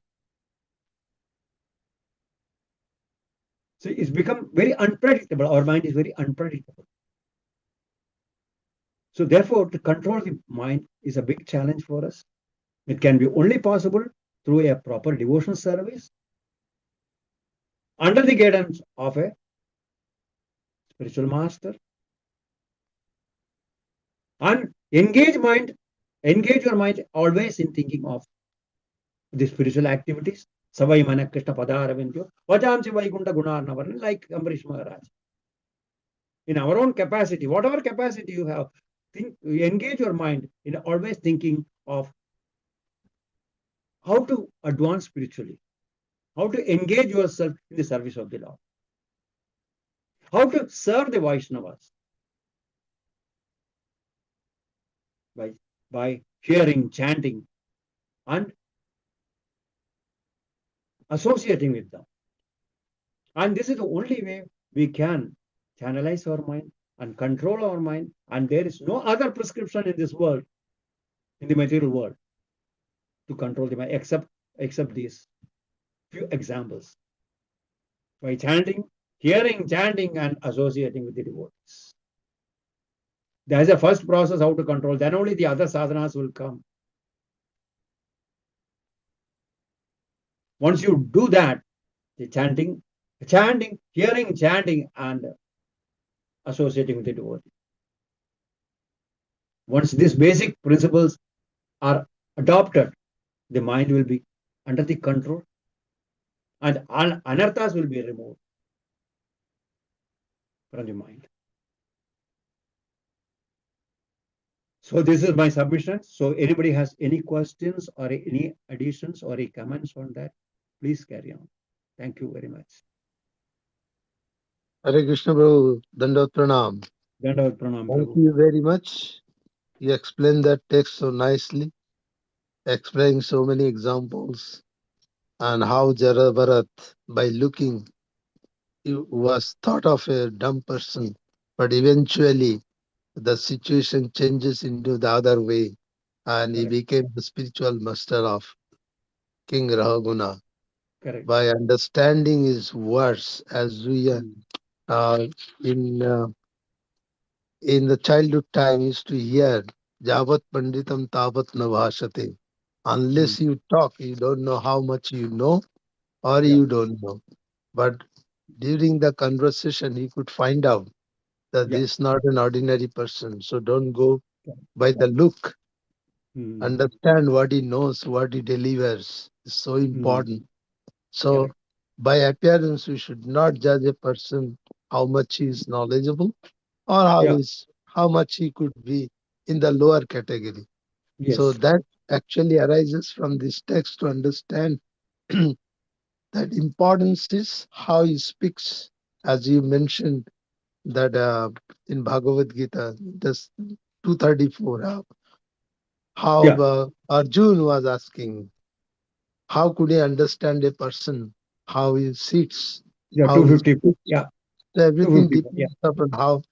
Speaker 1: So it's become very unpredictable. Our mind is very unpredictable. So therefore, to control the mind is a big challenge for us. It can be only possible through a proper devotional service under the guidance of a spiritual master. And engage your mind always in thinking of the spiritual activities. Savai mana Krishna Padaravindu, Vajamsi Vaikunta Gunarnavarna, like Ambarish Maharaj. In our own capacity, whatever capacity you have, engage your mind in always thinking of how to advance spiritually, how to engage yourself in the service of the Lord, how to serve the Vaishnavas by hearing, chanting, and associating with them. And this is the only way we can channelize our mind and control our mind. And there is no other prescription in this world, in the material world, to control the mind except these few examples. By chanting, hearing, chanting, and associating with the devotees. There is a first process how to control, then only the other sadhanas will come. Once you do that, the chanting, hearing, chanting, and associating with the devotee. Once these basic principles are adopted, the mind will be under the control and anarthas will be removed from the mind. So this is my submission. So anybody has any questions or any additions or any comments on that, please carry on. Thank you very much.
Speaker 3: Hare Krishna Prabhu, Dandot Pranam.
Speaker 1: Dandavat Pranam,
Speaker 3: Thank
Speaker 1: Prabhu.
Speaker 3: you very much. You explained that text so nicely, explaining so many examples and how Jarabharat, by looking, he was thought of a dumb person, but eventually the situation changes into the other way and he
Speaker 1: Correct.
Speaker 3: became the spiritual master of King Rahaguna.
Speaker 1: Correct.
Speaker 3: By understanding his words, as we uh, in the childhood time used to hear Javat Panditam Tavat Navashate. Unless you talk, you don't know how much you know or you don't know. But during the conversation, he could find out that this is not an ordinary person. So don't go by the look. Understand what he knows, what he delivers is so important. So by appearance, we should not judge a person how much he is knowledgeable or how much he could be in the lower category. So that actually arises from this text to understand that importance is how he speaks, as you mentioned that in Bhagavad Gita, this 234, how Arjun was asking, how could he understand a person, how he sits, how he
Speaker 1: 254.
Speaker 3: speaks. So everything
Speaker 1: 254.
Speaker 3: depends upon how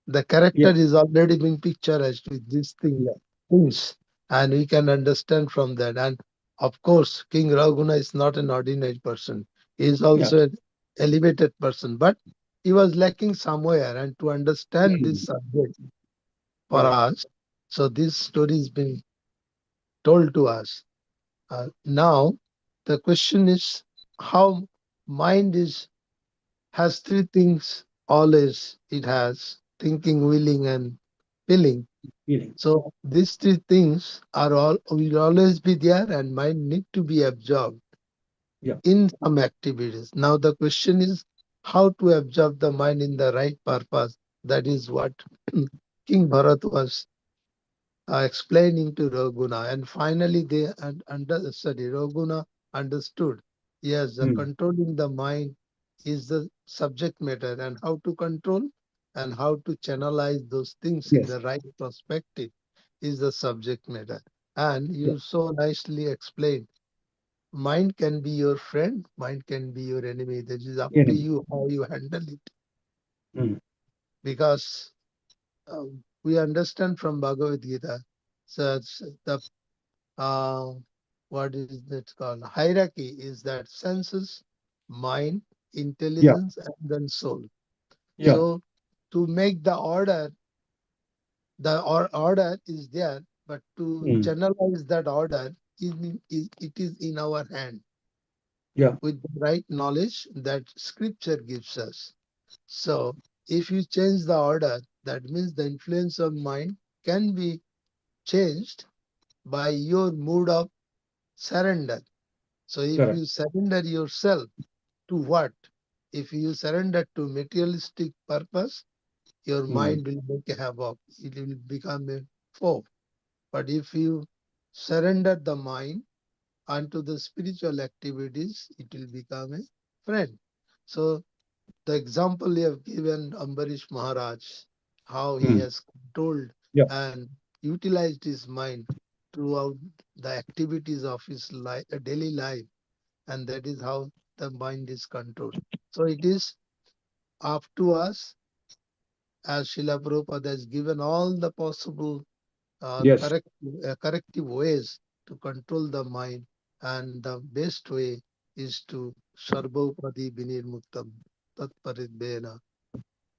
Speaker 3: the character is already being picturized with these things, and we can understand from that. And of course, King Raghuna is not an ordinary person. He is also an elevated person, but he was lacking somewhere. And to understand this subject for us, so this story has been told to us. Now, the question is how mind has three things always. It has thinking, willing, and feeling. So these three things are all will always be there, and mind need to be absorbed in some activities. Now the question is how to absorb the mind in the right purpose. That is what King Bharat was explaining to Raghuna, and finally Raghuna understood. Yes, controlling the mind is the subject matter, and how to control and how to channelize those things in the right perspective is the subject matter. And you so nicely explained. Mind can be your friend, mind can be your enemy. That is up to you how you handle it. Because we understand from Bhagavad Gita, so the what is that called? Hierarchy is that senses, mind, intelligence, and then soul. So to make the order, order is there, but to channelize that order it is in our hand with the right knowledge that scripture gives us. So if you change the order, that means the influence of mind can be changed by your mood of surrender. So if you surrender yourself to what? If you surrender to materialistic purpose, your mind will make a havoc. It will become a foe. But if you surrender the mind unto the spiritual activities, it will become a friend. So the example you have given Ambarish Maharaj, how he has controlled and utilized his mind throughout the activities of his life, daily life, and that is how the mind is controlled. So it is up to us, as Srila Prabhupada has given all the possible corrective ways to control the mind, and the best way is to Sarvopadi Vinirmuktam Tat Paridbena.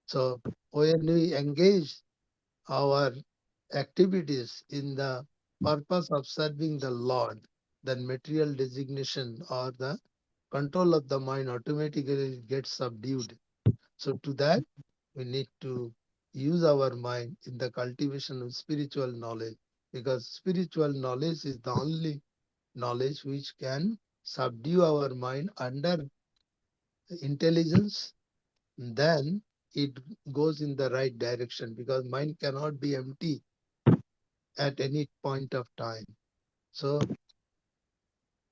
Speaker 3: So when we engage our activities in the purpose of serving the Lord, then material designation or the control of the mind automatically gets subdued. So to that, we need to use our mind in the cultivation of spiritual knowledge, because spiritual knowledge is the only knowledge which can subdue our mind under intelligence. Then it goes in the right direction, because mind cannot be empty at any point of time. So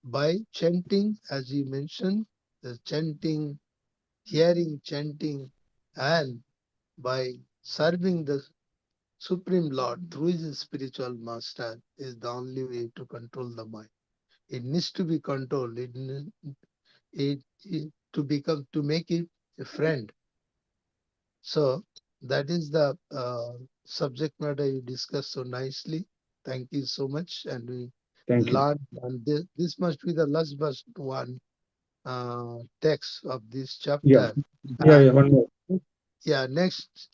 Speaker 3: by chanting, as you mentioned, the chanting, hearing chanting, and by serving the Supreme Lord through his spiritual master is the only way to control the mind. It needs to be controlled. It to become to make it a friend. So that is the subject matter you discussed so nicely. Thank you so much, and we learned. And this must be the last but one text of this chapter.
Speaker 1: One more.
Speaker 3: Yeah, next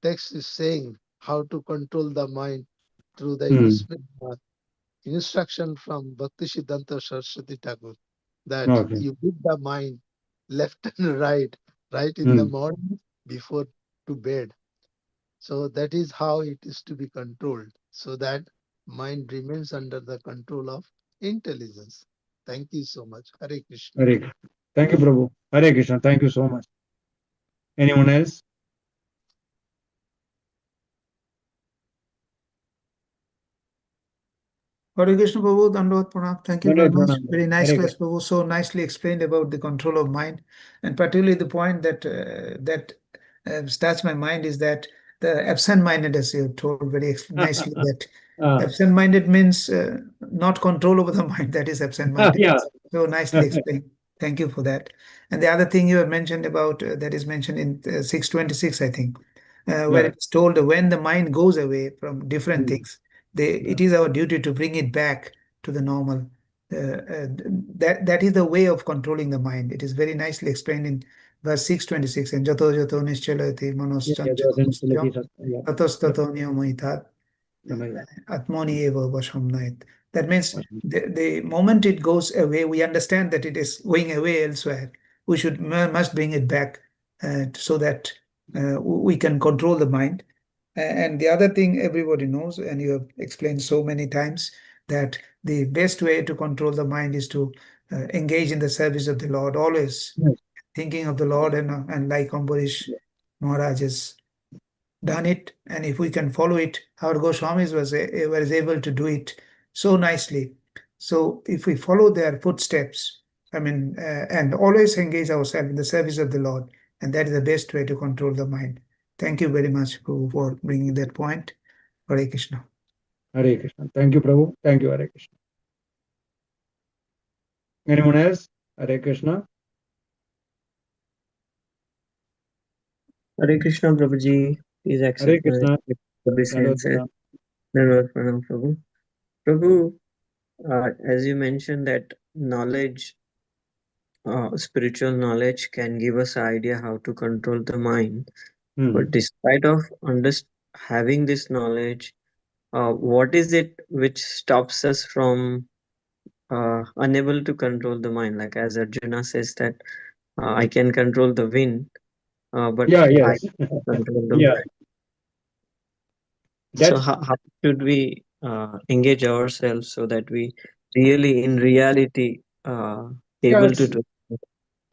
Speaker 3: text is saying how to control the mind through the instruction from Bhakti Siddhanta Saraswati Thakur, that
Speaker 1: Okay.
Speaker 3: you put the mind left and right in the morning before to bed. So that is how it is to be controlled, so that mind remains under the control of intelligence. Thank you so much. Hare Krishna.
Speaker 1: Hare Krishna. Thank you, Prabhu. Hare Krishna. Thank you so much. Anyone else?
Speaker 2: Hare Krishna Prabhu, Dandavad Pranam. Thank you very
Speaker 1: Dandavad
Speaker 2: much.
Speaker 1: Pranam.
Speaker 2: Very nice
Speaker 1: Hare
Speaker 2: class,
Speaker 1: Krishna.
Speaker 2: Prabhu. So nicely explained about the control of mind, and particularly the point that starts my mind is that the absent-minded, as you told very nicely, that absent-minded means not control over the mind. That is absent-minded.
Speaker 1: Yeah.
Speaker 2: So nicely explained. Thank you for that. And the other thing you have mentioned about that is mentioned in 626, I think, where
Speaker 1: Yeah.
Speaker 2: it's told when the mind goes away from different things, it is our duty to bring it back to the normal. That is the way of controlling the mind. It is very nicely explained in verse 626. And jato jato nischalati
Speaker 1: Yeah, there was
Speaker 2: manos
Speaker 1: yeah.
Speaker 2: tatostato niyomitat
Speaker 1: Yeah.
Speaker 2: atmoni eva vashamnait. That means the moment it goes away, we understand that it is going away elsewhere. We must bring it back so that we can control the mind. And the other thing everybody knows, and you have explained so many times, that the best way to control the mind is to engage in the service of the Lord, always
Speaker 1: Yes.
Speaker 2: thinking of the Lord, and like Ambarish Maharaj has done it. And if we can follow it, our Goswamis was able to do it so nicely. So if we follow their footsteps, and always engage ourselves in the service of the Lord, and that is the best way to control the mind. Thank you very much, Prabhu, for bringing that point. Hare Krishna.
Speaker 1: Hare Krishna. Thank you, Prabhu. Thank you, Hare Krishna. Anyone else? Hare Krishna.
Speaker 6: Hare Krishna, Prabhuji. Please
Speaker 1: Hare
Speaker 6: accept my
Speaker 1: Krishna. Dandavad
Speaker 6: obeisances.
Speaker 1: Pranam.
Speaker 6: Dandavad Pranam, Prabhu. Prabhu, as you mentioned that knowledge, spiritual knowledge can give us an idea how to control the mind. But despite of having this knowledge, what is it which stops us from unable to control the mind? Like as Arjuna says that I can control the wind, but
Speaker 1: Yeah,
Speaker 6: I
Speaker 1: yes.
Speaker 6: can control the
Speaker 1: Yeah.
Speaker 6: mind. So
Speaker 1: That's
Speaker 6: how should we engage ourselves so that we really, in reality, able to
Speaker 1: yes.
Speaker 6: do it?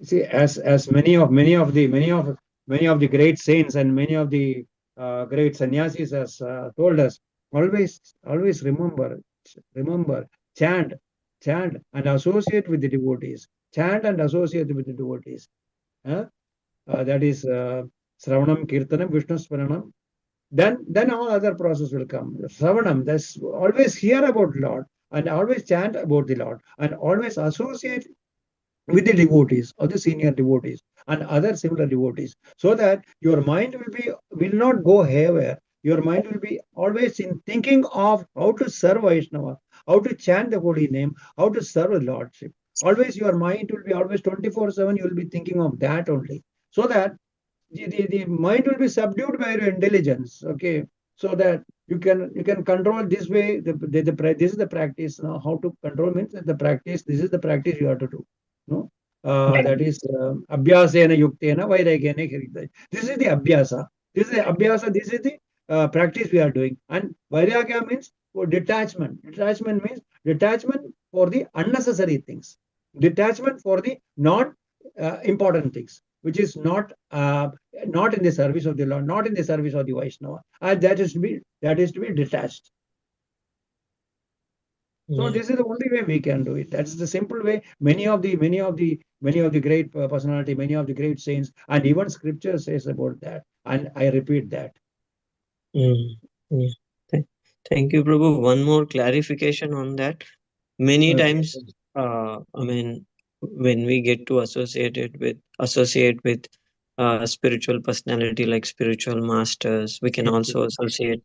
Speaker 1: See, as many of the great saints and many of the great sannyasis has told us, always remember, chant, and associate with the devotees. Chant and associate with the devotees. Huh? That is Sravanam, Kirtanam, Vishnu Smaranam. Then all other process will come. Sravanam, that's always hear about Lord and always chant about the Lord and always associate with the devotees or the senior devotees and other similar devotees, so that your mind will not go haywire. Your mind will be always in thinking of how to serve Vaishnava, how to chant the holy name, how to serve the Lordship. Always your mind will be always 24/7. You will be thinking of that only, so that the mind will be subdued by your intelligence. Okay, so that you can control this way. This is the practice. Now how to control means that the practice. This is the practice you have to do. No, that is abhyasena yuktena vairagena kirita. This is the abhyasa. This is the abhyasa. This is the practice we are doing. And vairagya means for detachment. Detachment means detachment for the unnecessary things. Detachment for the not important things, which is not in the service of the Lord, not in the service of the Vaishnava. And that is to be detached. So this is the only way we can do it. That's the simple way. Many of the great personality, many of the great saints, and even Scripture says about that. And I repeat that.
Speaker 6: Mm, yeah. Thank you, Prabhu. One more clarification on that. Many times, when we get to associate with spiritual personality like spiritual masters, we can
Speaker 1: Yes,
Speaker 6: also associate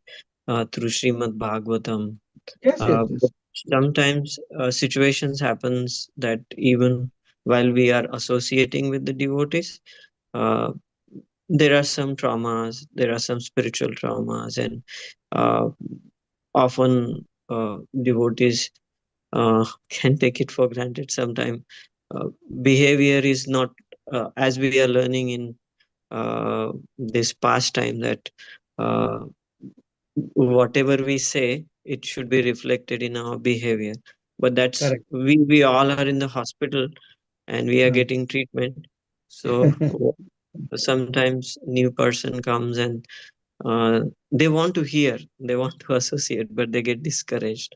Speaker 6: through Srimad Bhagavatam.
Speaker 1: yes, yes, yes.
Speaker 6: But sometimes situations happens that even while we are associating with the devotees, uh, there are some traumas, there are some spiritual traumas, and uh, often devotees can take it for granted sometimes. Behavior is not, as we are learning in this past time, that uh, whatever we say, it should be reflected in our behavior. But that's,
Speaker 1: Correct.
Speaker 6: we all are in the hospital and we are
Speaker 1: Hmm.
Speaker 6: getting treatment. So sometimes new person comes and they want to hear, they want to associate, but they get discouraged.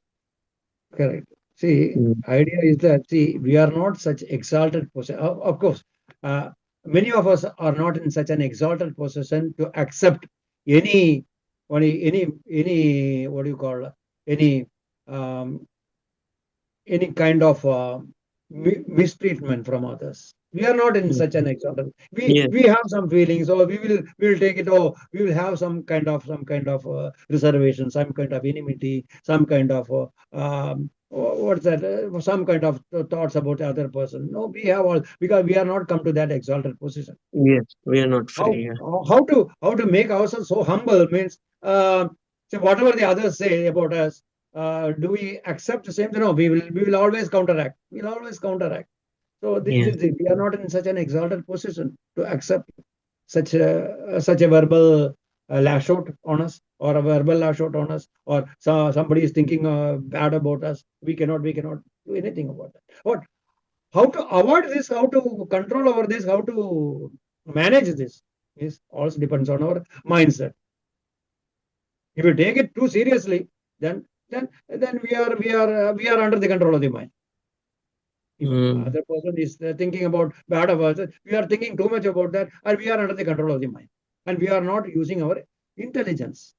Speaker 1: Correct. See,
Speaker 6: Mm.
Speaker 1: idea is that, see, we are not such exalted position. Of course, uh, many of us are not in such an exalted position to accept any, any, what do you call, any, um, any kind of mistreatment from others. We are not in such an example.
Speaker 6: Yes,
Speaker 1: We have some feelings, or we will take it. Oh, we will have some kind of reservation, some kind of enmity, some kind of what's that? Some kind of thoughts about the other person. No, we have all, because we are not come to that exalted position.
Speaker 6: yes, we are not
Speaker 1: How
Speaker 6: free. Yeah.
Speaker 1: how to make ourselves so humble means, so whatever the others say about us, do we accept the same thing? No, we will always counteract. We'll always counteract. So this
Speaker 6: Yeah.
Speaker 1: is it. We are not in such an exalted position to accept such a verbal lash out on us, or a verbal lash out on us, or somebody is thinking bad about us. We cannot do anything about that. What, how to avoid this, how to control over this, how to manage this, is also depends on our mindset. If you take it too seriously, then we are under the control of the mind. If
Speaker 6: Mm.
Speaker 1: other person is thinking about bad of us, we are thinking too much about that, and we are under the control of the mind, and we are not using our intelligence.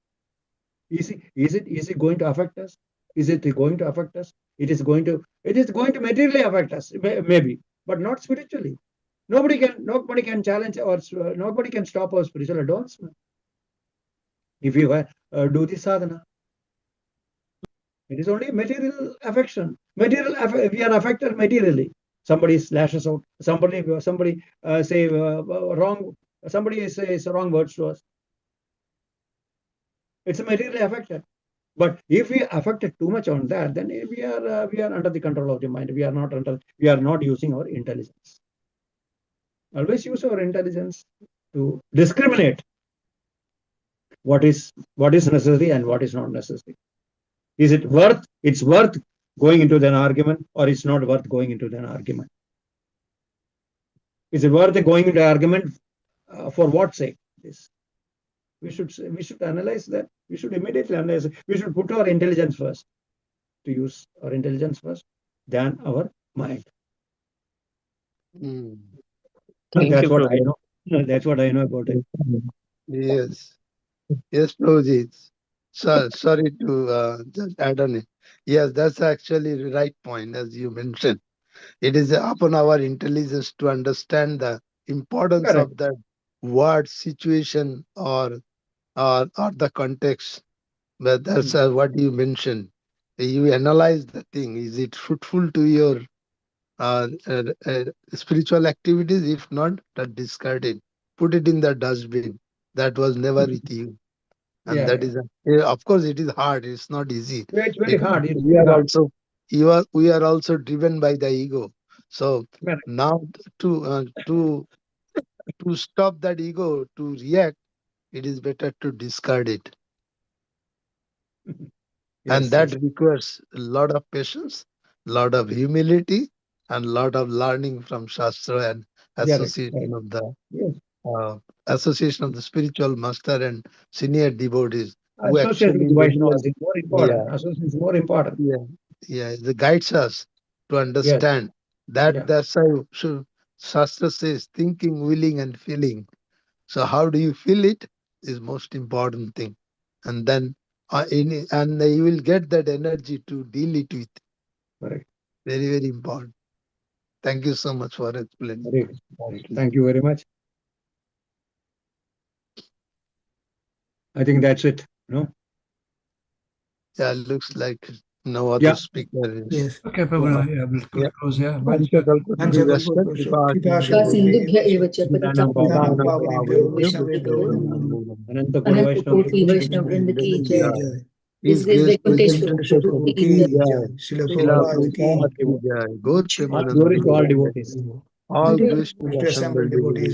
Speaker 1: Is it going to affect us? Is it going to affect us? It is going to materially affect us, maybe, but not spiritually. Nobody can challenge, or nobody can stop our spiritual advancement if you do the sadhana. It is only material affection. We are affected materially. Somebody slashes out. Somebody say wrong. Somebody says wrong words to us. It's materially affected. But if we affected too much on that, then we are under the control of the mind. We are not using our intelligence. Always use our intelligence to discriminate what is necessary and what is not necessary. Is it worth? It's worth going into an argument, or it's not worth going into an argument. Is it worth going into an argument for what sake? This we should analyze that. We should immediately analyze. We should put our intelligence first. To use our intelligence first than our mind.
Speaker 3: Mm.
Speaker 6: Thank
Speaker 1: That's
Speaker 6: you,
Speaker 1: what I
Speaker 6: Prabhu.
Speaker 1: know. That's what I know about it.
Speaker 3: Yes. Yes, Prabhuji. Sorry to just add on it. Yes, that's actually the right point, as you mentioned. It is upon our intelligence to understand the importance
Speaker 1: Correct.
Speaker 3: of that word, situation, or the context. But that's what you mentioned. You analyze the thing. Is it fruitful to your uh, uh, uh, spiritual activities? If not, that discard it. Put it in the dustbin. That was never with you. And
Speaker 1: Yeah,
Speaker 3: that
Speaker 1: yeah.
Speaker 3: is, yeah, of course, it is hard. It's not easy
Speaker 1: It's very
Speaker 3: because
Speaker 1: hard. It's
Speaker 3: we
Speaker 1: very
Speaker 3: are
Speaker 1: hard.
Speaker 3: also we are also driven by the ego. So
Speaker 1: Correct.
Speaker 3: now to stop that ego to react, it is better to discard it, and
Speaker 1: Yes,
Speaker 3: that
Speaker 1: yes.
Speaker 3: requires a lot of patience, lot of humility, and lot of learning from Shastra and
Speaker 1: Correct.
Speaker 3: association
Speaker 1: Correct.
Speaker 3: of the
Speaker 1: Yes.
Speaker 3: uh, association of the spiritual master and senior devotees who
Speaker 1: Association
Speaker 3: actually
Speaker 1: with Vaishnavas
Speaker 3: regularly,
Speaker 1: is more important.
Speaker 3: yeah,
Speaker 1: Association is more important.
Speaker 3: yeah, yeah, it guides us to
Speaker 1: Yes.
Speaker 3: understand that
Speaker 1: Yeah.
Speaker 3: that's how Shastra says thinking, willing, and feeling. So how do you feel it is most important thing, and then and you will get that energy to deal it with.
Speaker 1: Correct.
Speaker 3: Very, very important. Thank you so much for explaining.
Speaker 1: Correct.
Speaker 3: Thank you.
Speaker 1: Thank you very much. I think that's it. No.
Speaker 3: Yeah, looks like No other
Speaker 1: Yeah.
Speaker 3: speaker is.
Speaker 2: Yes.
Speaker 7: Okay, Prabhu. Yeah, we'll close here.
Speaker 3: Panchakalpaduriyascha kripa
Speaker 8: Sindhubhya eva cha
Speaker 1: Danam
Speaker 8: patitam
Speaker 1: Bhavani
Speaker 8: Vaishnava
Speaker 1: Ananta Koti
Speaker 8: Ananta
Speaker 1: Vaishnava
Speaker 8: Koti Vaishnava Vrinda ki jai.
Speaker 3: His
Speaker 8: His Grace
Speaker 3: Grace
Speaker 8: Vaikuntheswar
Speaker 3: Presentation
Speaker 8: Prabhu
Speaker 3: Prabhu
Speaker 8: ki
Speaker 3: ki
Speaker 8: jai.
Speaker 3: jai.
Speaker 2: Srila
Speaker 3: Srila
Speaker 2: Prabhupada ki.
Speaker 3: Prabhupada ki jai. Gaur
Speaker 1: All glory to all
Speaker 3: Premanand
Speaker 1: devotees.
Speaker 3: all
Speaker 8: Hare
Speaker 3: grace to the assembled devotees.